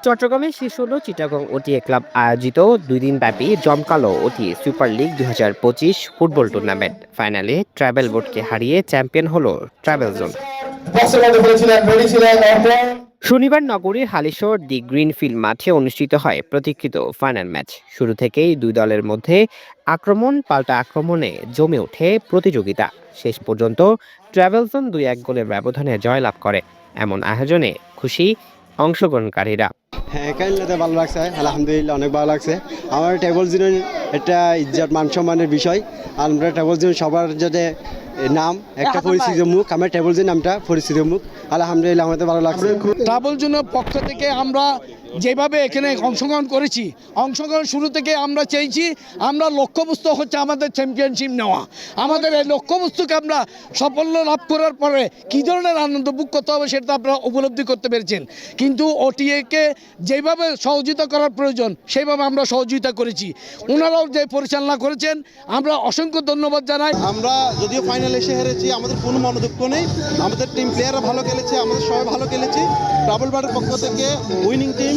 চট্টগ্রামে শেষ হলো চিটাগং ওটিএ ক্লাব আয়োজিত ২ দিনব্যাপী জমকালো OTA super league ২০২৫ football tournament. ফাইনালে ট্রাভেল বোর্ডকে হারিয়ে চ্যাম্পিয়ন হলো ট্রাভেল জোন। শনিবার নগরীর হালিশহর দি গ্রিনফিল্ড মাঠে অনুষ্ঠিত হয় প্রতীক্ষিত ফাইনাল ম্যাচ। শুরু থেকেই দুই দলের মধ্যে আক্রমণ পাল্টা আক্রমণে জমে ওঠে প্রতিযোগিতা। শেষ পর্যন্ত ট্রাভেল জোন ২-১ গোলের ব্যবধানে জয়লাভ করে। এমন আয়োজনে খুশি অংশগ্রহণকারীরা। হ্যাঁ, খেলতে ভালো লাগছে, আলহামদুলিল্লাহ অনেক ভালো লাগছে। আমার ট্রাভেল জোন একটা ইজ্জত মান সম্মানের বিষয়। আমরা ট্রাভেল জোন সবার যাতে নাম একটা পরিচিত মুখ, আমার ট্রাভেল জোন নামটা পরিচিত মুখ, আলহামদুলিল্লাহ আমাদের ভালো লাগছে। ট্রাভেল জোনের পক্ষ থেকে আমরা যেভাবে এখানে অংশগ্রহণ করেছি, অংশগ্রহণ শুরু থেকে আমরা চেয়েছি, আমরা লক্ষ্যবস্তু হচ্ছে আমাদের চ্যাম্পিয়নশিপ নেওয়া। আমাদের এই লক্ষ্যবস্তুকে আমরা সাফল্য লাভ করার পরে কী ধরনের আনন্দ বুক করতে হবে সেটা আপনারা উপলব্ধি করতে পেরেছেন। কিন্তু ওটিএকে যেভাবে সহযোগিতা করার প্রয়োজন সেইভাবে আমরা সহযোগিতা করেছি। ওনারাও যে পরিচালনা করেছেন আমরা অসংখ্য ধন্যবাদ জানাই। আমরা যদিও ফাইনালে এসে হেরেছি, আমাদের কোনো মনোদুঃখ নেই। আমাদের টিম প্লেয়াররা ভালো খেলেছে, আমাদের সবাই ভালো খেলেছি। ট্রাভেল বোর্ডের পক্ষ থেকে উইনিং টিম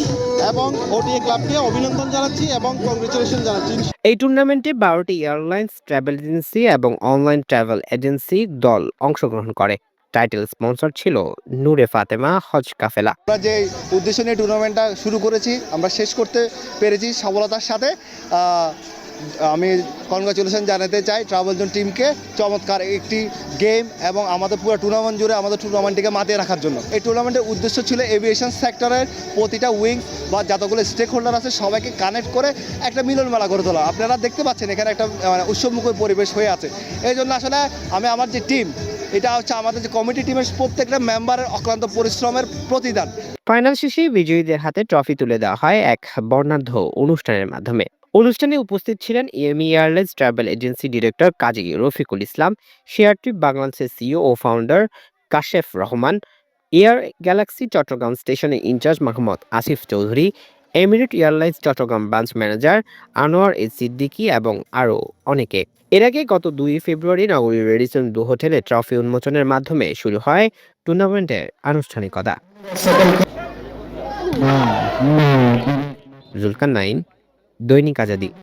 এবং ওটিএ ক্লাবকে অভিনন্দন জানাচ্ছি এবং কংগ্রেচুলেশন জানাচ্ছি। এই টুর্নামেন্টে ১২টি এয়ারলাইন্স, ট্রাভেল এজেন্সি এবং অনলাইন ট্রাভেল এজেন্সি দল অংশগ্রহণ করে। টাইটেল স্পন্সর ছিল নূরে ফাতেমা হজ কাফেলা। আমরা যে উদ্দেশ্য নিয়ে টুর্নামেন্টটা শুরু করেছি আমরা শেষ করতে পেরেছি সফলতার সাথে। আমি কনগ্রাচুলেশন জানাতে চাই ট্রাভেল জোন টিমকে চমৎকার একটি গেম এবং আমাদের পুরো টুর্নামেন্ট জুড়ে আমাদের টুর্নামেন্টটিকে মাতিয়ে রাখার জন্য। এই টুর্নামেন্টের উদ্দেশ্য ছিল এভিয়েশন সেক্টরের প্রতিটা উইং বা যতগুলো স্টেক হোল্ডার আছে সবাইকে কানেক্ট করে একটা মিলন মেলা করে তোলা। আপনারা দেখতে পাচ্ছেন এখানে একটা উৎসবমুখর পরিবেশ হয়ে আছে। এই জন্য আসলে আমি আমার যে টিম, এটা হচ্ছে আমাদের যে কমিটি টিমের প্রত্যেকটা মেম্বারের অক্লান্ত পরিশ্রমের প্রতিদান। ফাইনাল শেষে বিজয়ীদের হাতে ট্রফি তুলে দেওয়া হয় এক বর্ণাঢ্য অনুষ্ঠানের মাধ্যমে। অনুষ্ঠানে উপস্থিত ছিলেন এমি airlines travel agency director Kazi Rafiqul Islam, share trip বাংলাদেশের সিইও ও founder Kashef Rahman, air galaxy Chittagong স্টেশনের in charge Mohammad Asif Chowdhury, Emirate airlines Chittagong branch manager Anwar A Siddiqui এবং আরও অনেকে। এর আগে গত ২ ফেব্রুয়ারি নগরীর রেডিসন ব্লু হোটেলে ট্রফি উন্মোচনের মাধ্যমে শুরু হয় টুর্নামেন্টের আনুষ্ঠানিকতা। জুলকার নাইন, দৈনিক আজাদী।